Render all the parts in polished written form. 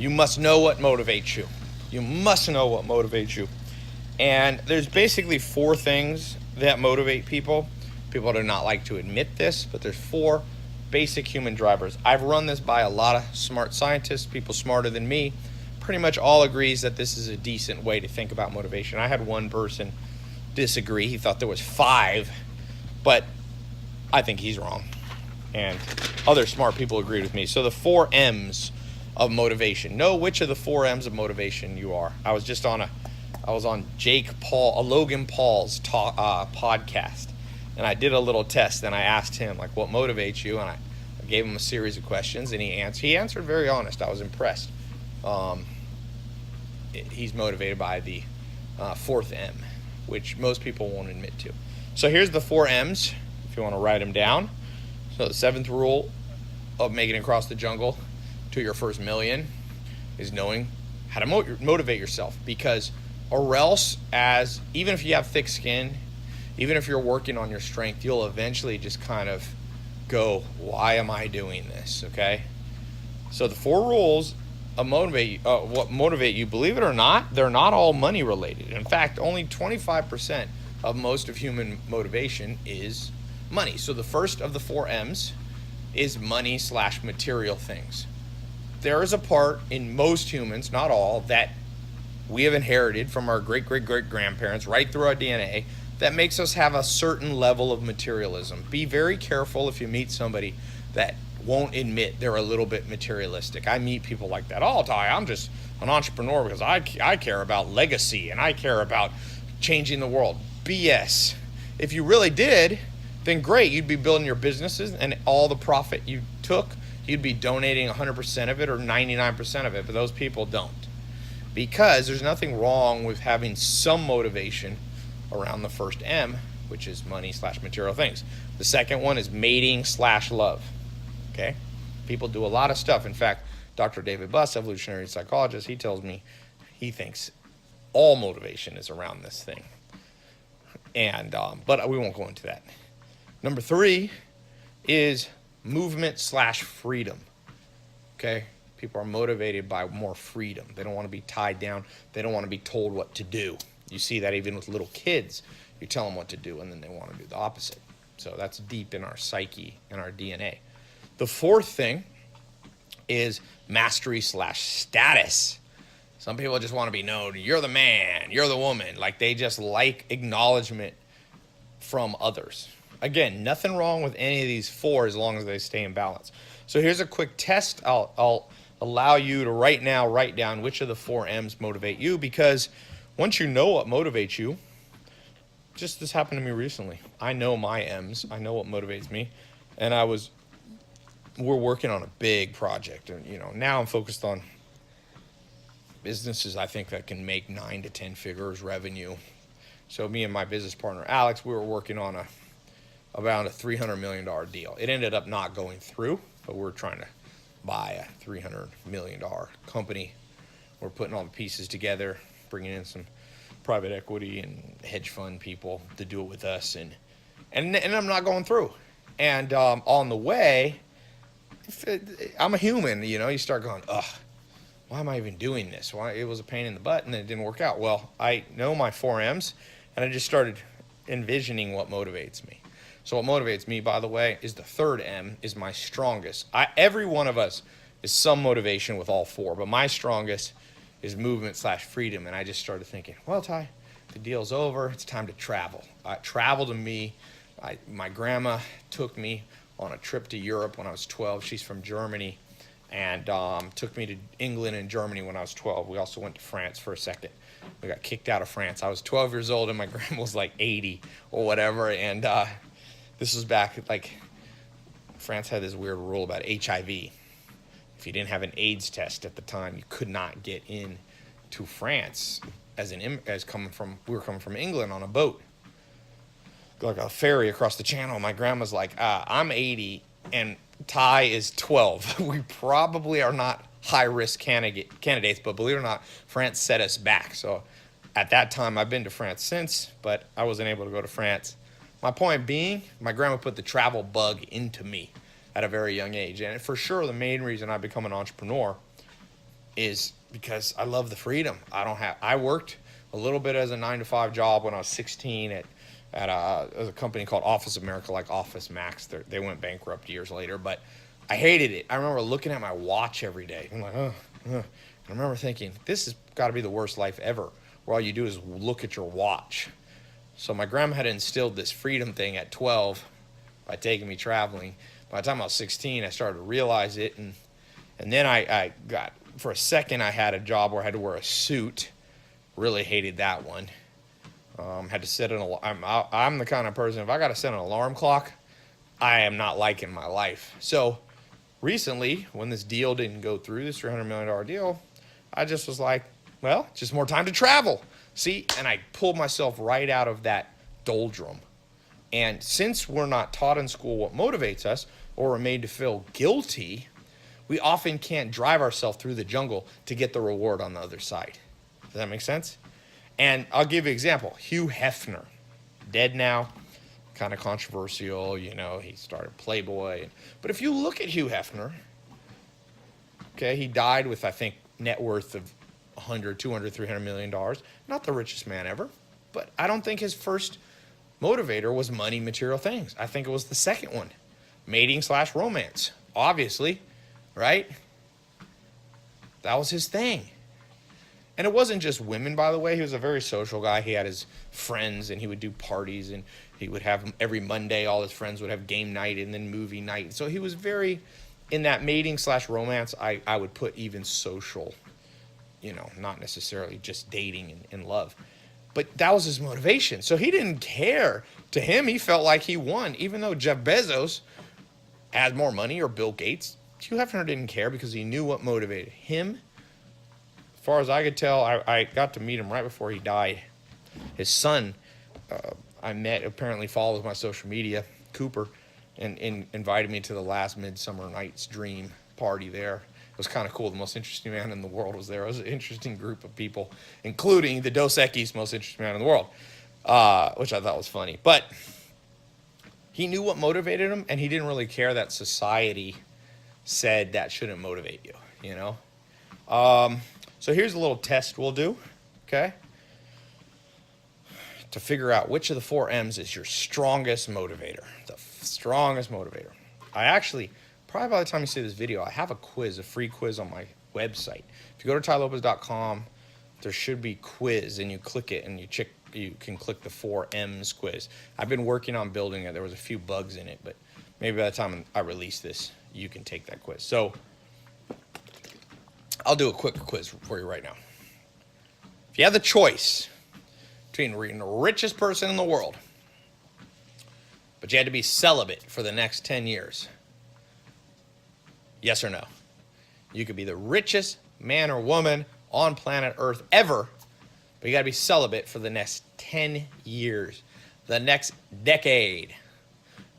You must know what motivates you. You must know what motivates you. And there's basically four things that motivate people. People do not like to admit this, but there's four basic human drivers. I've run this by a lot of smart scientists, people smarter than me. Pretty much all agrees that this is a decent way to think about motivation. I had one person disagree. He thought there was five, but I think he's wrong. And other smart people agreed with me. So the four M's of motivation. Know which of the four M's of motivation you are. I was on Logan Paul's podcast, and I did a little test, and I asked him, like, what motivates you? And I gave him a series of questions, and he answered very honest. I was impressed. He's motivated by the fourth M, which most people won't admit to. So here's the four M's, if you want to write them down. So the seventh rule of making it across the jungle to your first million is knowing how to motivate yourself, because or else, even if you have thick skin, even if you're working on your strength, you'll eventually just kind of go, why am I doing this? Okay. So the four rules of what motivate you, believe it or not, they're not all money related. In fact, only 25% of most of human motivation is money. So the first of the four M's is money/material things. There is a part in most humans, not all, that we have inherited from our great-great-great-grandparents right through our DNA that makes us have a certain level of materialism. Be very careful if you meet somebody that won't admit they're a little bit materialistic. I meet people like that all the time. I'm just an entrepreneur because I care about legacy and I care about changing the world. BS. If you really did, then great. You'd be building your businesses, and all the profit you took, you'd be donating 100% of it or 99% of it, but those people don't. Because there's nothing wrong with having some motivation around the first M, which is money/material things. The second one is mating/love. Okay? People do a lot of stuff. In fact, Dr. David Buss, evolutionary psychologist, he tells me he thinks all motivation is around this thing. And but we won't go into that. Number 3 is movement/freedom. Okay? People are motivated by more freedom. They don't want to be tied down. They don't want to be told what to do. You see that even with little kids. You tell them what to do, and then they want to do the opposite. So that's deep in our psyche and our DNA. The fourth thing is mastery/status. Some people just want to be known. You're the man. You're the woman. Like, they just like acknowledgement from others. Again, nothing wrong with any of these four as long as they stay in balance. So here's a quick test. I'll allow you to right now write down which of the four M's motivate you, because once you know what motivates you, just this happened to me recently. I know my M's. I know what motivates me. And we're working on a big project. And, now I'm focused on businesses I think that can make 9 to 10 figures revenue. So me and my business partner, Alex, we were working on around a $300 million deal. It ended up not going through, but we're trying to buy a $300 million company. We're putting all the pieces together, bringing in some private equity and hedge fund people to do it with us, and I'm not going through. And on the way, I'm a human, you start going, ugh, why am I even doing this? Why? It was a pain in the butt, and it didn't work out. Well, I know my 4 M's, and I just started envisioning what motivates me. So what motivates me, by the way, is the third M, is my strongest. Every one of us is some motivation with all four, but my strongest is movement/freedom. And I just started thinking, well, Ty, the deal's over. It's time to travel. Travel to me. My grandma took me on a trip to Europe when I was 12. She's from Germany, and took me to England and Germany when I was 12. We also went to France for a second. We got kicked out of France. I was 12 years old, and my grandma was like 80 or whatever, and this was back, France had this weird rule about HIV. If you didn't have an AIDS test at the time, you could not get in to France we were coming from England on a boat, like a ferry across the channel. My grandma's like, I'm 80 and Ty is 12. We probably are not high-risk candidates, but believe it or not, France set us back. So at that time, I've been to France since, but I wasn't able to go to France. My point being, my grandma put the travel bug into me at a very young age. And for sure, the main reason I become an entrepreneur is because I love the freedom. I worked a little bit as a 9 to 5 job when I was 16 at a company called Office America, like Office Max. They went bankrupt years later, but I hated it. I remember looking at my watch every day. I'm like, I remember thinking, this has got to be the worst life ever, where all you do is look at your watch. So my grandma had instilled this freedom thing at 12 by taking me traveling. By the time I was 16, I started to realize it, and then I got, for a second, I had a job where I had to wear a suit. Really hated that one. Had to set an alarm. I'm the kind of person, if I got to set an alarm clock, I am not liking my life. So recently, when this deal didn't go through, this $300 million deal, I just was like, well, just more time to travel. See, and I pulled myself right out of that doldrum. And since we're not taught in school what motivates us, or we're made to feel guilty, we often can't drive ourselves through the jungle to get the reward on the other side. Does that make sense? And I'll give you an example. Hugh Hefner, dead now, kind of controversial, he started Playboy. But if you look at Hugh Hefner, okay, he died with, I think, net worth of $100, $200, $300 million. Not the richest man ever, but I don't think his first motivator was money, material things. I think it was the second one, mating/romance, obviously, right? That was his thing. And it wasn't just women, by the way. He was a very social guy. He had his friends, and he would do parties, and he would have every Monday, all his friends would have game night and then movie night. So he was very, in that mating/romance, I would put even social, not necessarily just dating and love. But that was his motivation. So he didn't care. To him, he felt like he won. Even though Jeff Bezos had more money, or Bill Gates, Hugh Hefner didn't care because he knew what motivated him. As far as I could tell, I got to meet him right before he died. His son, I met, apparently follows my social media, Cooper, and invited me to the last Midsummer Night's Dream party there. It was kind of cool. The most interesting man in the world was there. It was an interesting group of people, including the Dos Equis most interesting man in the world, which I thought was funny. But he knew what motivated him, and he didn't really care that society said that shouldn't motivate you, So here's a little test we'll do, okay? To figure out which of the 4 M's is your strongest motivator. The strongest motivator. I actually, probably by the time you see this video, I have a quiz, a free quiz on my website. If you go to TaiLopez.com, there should be quiz, and you click it, and you can click the 4 M's quiz. I've been working on building it. There was a few bugs in it, but maybe by the time I release this, you can take that quiz. So I'll do a quick quiz for you right now. If you have the choice between being the richest person in the world, but you had to be celibate for the next 10 years, yes or no? You could be the richest man or woman on planet Earth ever, but you got to be celibate for the next 10 years, the next decade.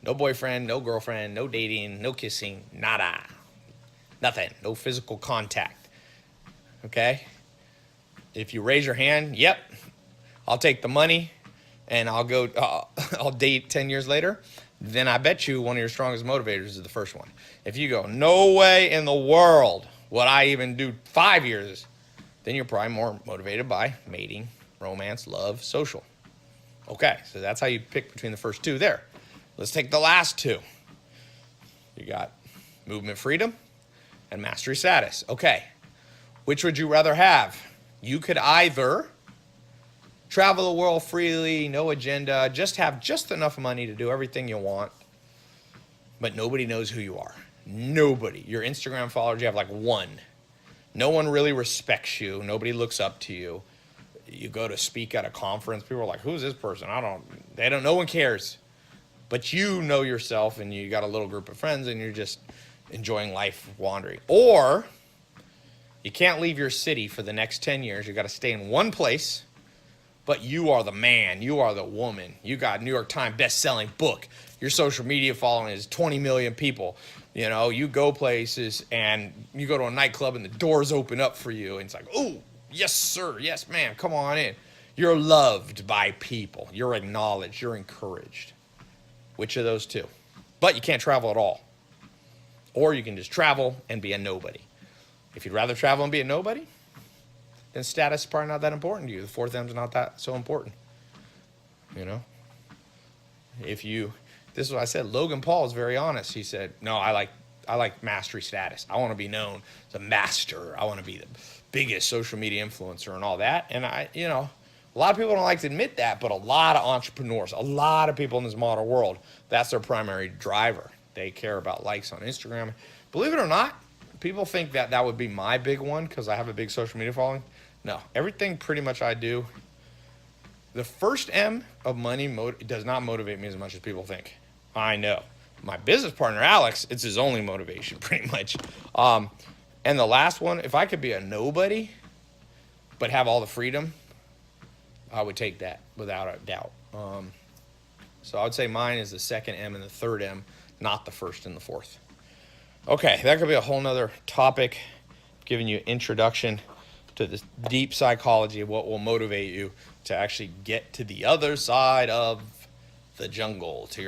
No boyfriend, no girlfriend, no dating, no kissing, nada. Nothing, no physical contact. Okay? If you raise your hand, yep, I'll take the money and I'll go, I'll date 10 years later, then I bet you one of your strongest motivators is the first one. If you go, no way in the world would I even do 5 years, then you're probably more motivated by mating, romance, love, social. Okay, so that's how you pick between the first 2 there. Let's take the last 2. You got movement freedom and mastery status. Okay. Which would you rather have? You could either travel the world freely, no agenda, just have just enough money to do everything you want, but nobody knows who you are. Nobody. Your Instagram followers, you have like 1. No one really respects you. Nobody looks up to you. You go to speak at a conference, people are like, who's this person? No one cares. But you know yourself, and you got a little group of friends, and you're just enjoying life wandering. Or you can't leave your city for the next 10 years. You got to stay in one place, but you are the man. You are the woman. You got New York Times best-selling book. Your social media following is 20 million people. You go places, and you go to a nightclub, and the doors open up for you, and it's like, oh, yes, sir. Yes, ma'am. Come on in. You're loved by people. You're acknowledged. You're encouraged. Which of those 2? But you can't travel at all. Or you can just travel and be a nobody. If you'd rather travel and be a nobody, then status is probably not that important to you. The fourth M's not that so important. You know? If you, this is what I said, Logan Paul is very honest. He said, no, I like mastery status. I want to be known as a master. I want to be the biggest social media influencer and all that. And a lot of people don't like to admit that, but a lot of entrepreneurs, a lot of people in this modern world, that's their primary driver. They care about likes on Instagram. Believe it or not, people think that that would be my big one because I have a big social media following. No, everything pretty much I do. The first M of money does not motivate me as much as people think. I know. My business partner, Alex, it's his only motivation pretty much. And the last one, if I could be a nobody but have all the freedom, I would take that without a doubt. So I would say mine is the second M and the third M, not the first and the fourth. Okay, that could be a whole nother topic, giving you introduction to this deep psychology of what will motivate you to actually get to the other side of the jungle, to your